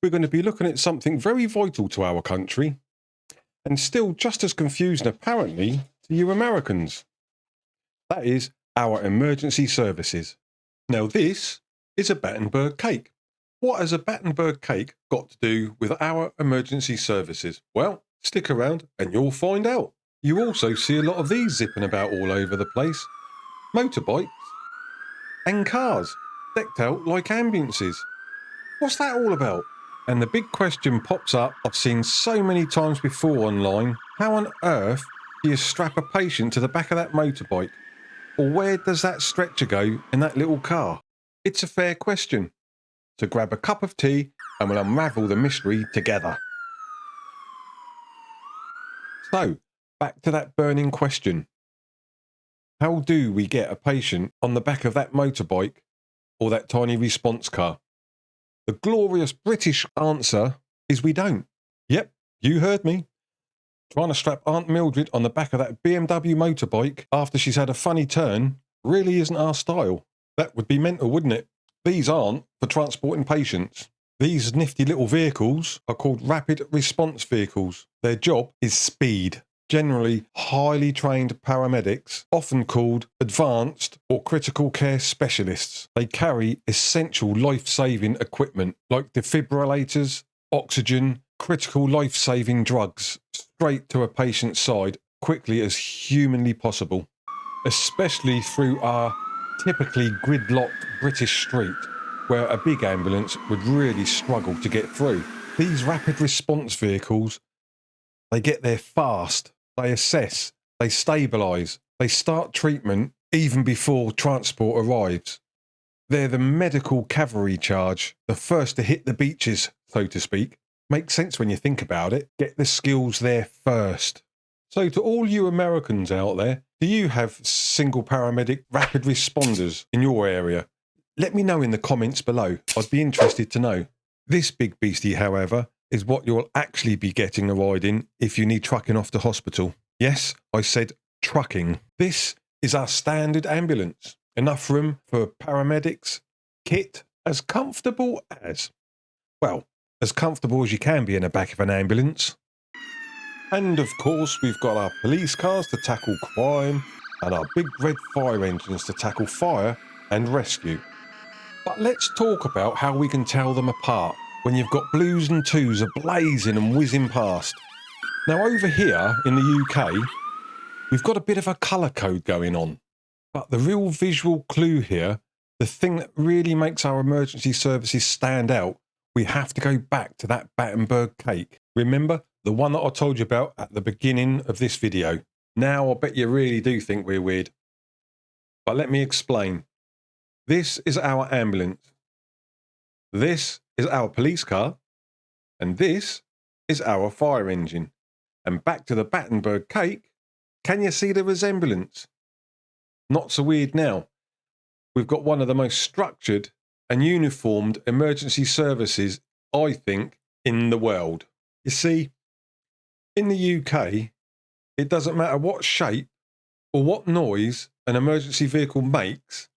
we're going to be looking at something very vital to our country and still just as confusing apparently to you Americans. That is our emergency services. Now this is a Battenberg cake. What has a Battenberg cake got to do with our emergency services? Well, stick around and you'll find out. You also see a lot of these zipping about all over the place. Motorbikes and cars decked out like ambulances. What's that all about? And the big question pops up I've seen so many times before online. How on earth do you strap a patient to the back of that motorbike? Or where does that stretcher go in that little car? It's a fair question. So grab a cup of tea and we'll unravel the mystery together. So, back to that burning question. How do we get a patient on the back of that motorbike or that tiny response car? The glorious British answer is we don't. Yep, you heard me. Trying to strap Aunt Mildred on the back of that BMW motorbike after she's had a funny turn really isn't our style. That would be mental, wouldn't it? These aren't for transporting patients. These nifty little vehicles are called rapid response vehicles. Their job is speed. Generally highly trained paramedics, often called advanced or critical care specialists. They carry essential life-saving equipment like defibrillators, oxygen, critical life-saving drugs straight to a patient's side quickly as humanly possible, especially through our typically gridlocked British street where a big ambulance would really struggle to get through. These rapid response vehicles, they get there fast. They assess, they stabilise, they start treatment even before transport arrives. They're the medical cavalry charge, the first to hit the beaches, so to speak. Makes sense when you think about it. Get the skills there first. So to all you Americans out there, do you have single paramedic rapid responders in your area? Let me know in the comments below. I'd be interested to know. This big beastie, however, is what you'll actually be getting a ride in if you need trucking off to hospital. Yes, I said trucking. This is our standard ambulance. Enough room for paramedics, kit, as comfortable as, well, as comfortable as you can be in the back of an ambulance. And of course, we've got our police cars to tackle crime and our big red fire engines to tackle fire and rescue. But let's talk about how we can tell them apart when you've got blues and twos ablazing and whizzing past. Now over here in the UK, we've got a bit of a colour code going on. But the real visual clue here, the thing that really makes our emergency services stand out, we have to go back to that Battenberg cake. Remember, the one that I told you about at the beginning of this video. Now I bet you really do think we're weird. But let me explain. This is our ambulance. This is our police car, and this is our fire engine. And back to the Battenberg cake, can you see the resemblance? Not so weird now. We've got one of the most structured and uniformed emergency services, I think, in the world. You see, in the UK, it doesn't matter what shape or what noise an emergency vehicle makes,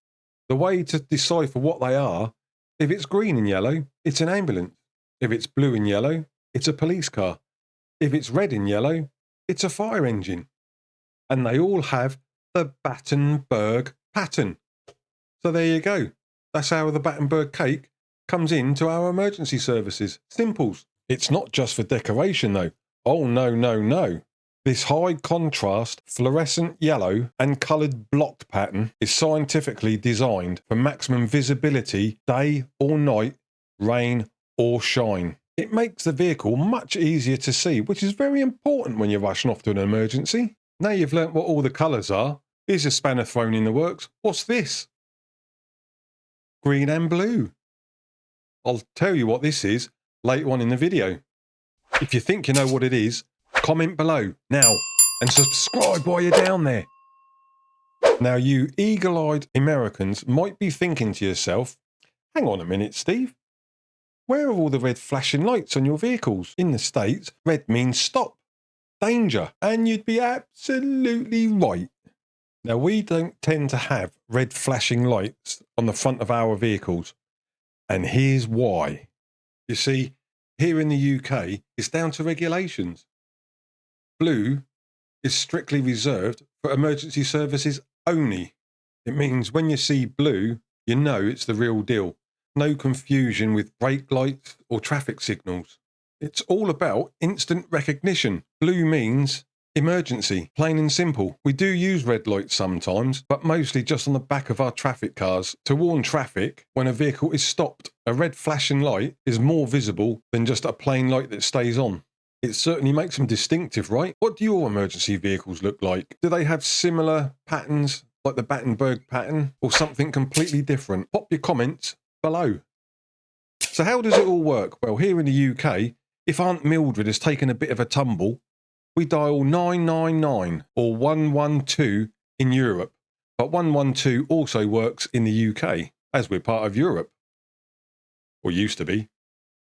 the way to decipher what they are, if it's green and yellow, it's an ambulance. If it's blue and yellow, it's a police car. If it's red and yellow, it's a fire engine. And they all have the Battenberg pattern. So there you go. That's how the Battenberg cake comes into our emergency services. Simples. It's not just for decoration though. Oh no, no, no. This high contrast fluorescent yellow and coloured blocked pattern is scientifically designed for maximum visibility day or night, rain or shine. It makes the vehicle much easier to see, which is very important when you're rushing off to an emergency. Now you've learnt what all the colours are, here's a spanner thrown in the works. What's this? Green and blue. I'll tell you what this is later on in the video. If you think you know what it is, comment below now and subscribe while you're down there. Now you eagle-eyed Americans might be thinking to yourself, hang on a minute, Steve. Where are all the red flashing lights on your vehicles? In the States, red means stop, danger, and you'd be absolutely right. Now we don't tend to have red flashing lights on the front of our vehicles, and here's why. You see, here in the UK is down to regulations. Blue is strictly reserved for emergency services only. It means when you see blue, you know it's the real deal. No confusion with brake lights or traffic signals. It's all about instant recognition. Blue means emergency, plain and simple. We do use red lights sometimes, but mostly just on the back of our traffic cars to warn traffic when a vehicle is stopped. A red flashing light is more visible than just a plain light that stays on. It certainly makes them distinctive, right? What do your emergency vehicles look like? Do they have similar patterns, like the Battenberg pattern, or something completely different? Pop your comments below. So how does it all work? Well, here in the UK, if Aunt Mildred has taken a bit of a tumble, we dial 999 or 112 in Europe. But 112 also works in the UK, as we're part of Europe. Or used to be.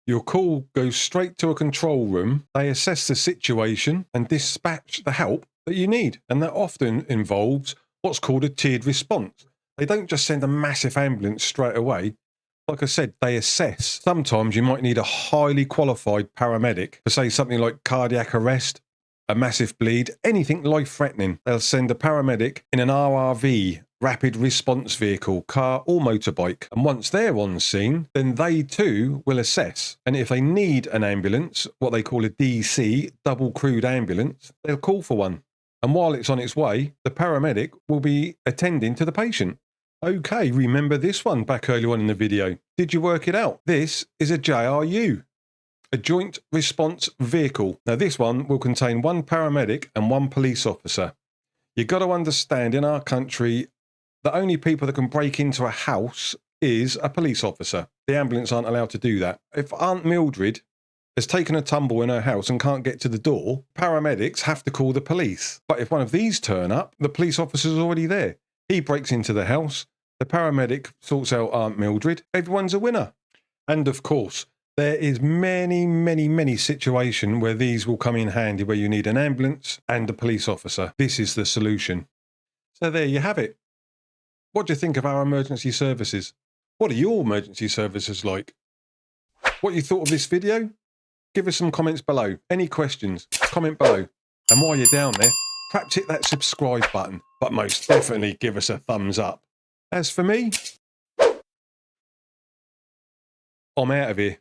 Your call goes straight to a control room. They assess the situation and dispatch the help that you need. And that often involves what's called a tiered response. They don't just send a massive ambulance straight away. Like I said, they assess. Sometimes you might need a highly qualified paramedic for, say, something like cardiac arrest, a massive bleed, anything life-threatening. They'll send a paramedic in an RRV, rapid response vehicle, car or motorbike. And once they're on scene, then they too will assess. And if they need an ambulance, what they call a DC, double crewed ambulance, they'll call for one. And while it's on its way, the paramedic will be attending to the patient. Okay, remember this one back earlier on in the video. Did you work it out? This is a JRU, a Joint Response Vehicle. Now this one will contain one paramedic and one police officer. You've got to understand, in our country, the only people that can break into a house is a police officer. The ambulance aren't allowed to do that. If Aunt Mildred has taken a tumble in her house and can't get to the door, paramedics have to call the police. But if one of these turn up, the police officer's already there. He breaks into the house, the paramedic sorts out Aunt Mildred, everyone's a winner. And of course, there is many situations where these will come in handy, where you need an ambulance and a police officer. This is the solution. So there you have it. What do you think of our emergency services? What are your emergency services like? What you thought of this video? Give us some comments below. Any questions? Comment below. And while you're down there, perhaps hit that subscribe button, but most definitely give us a thumbs up. As for me, I'm out of here.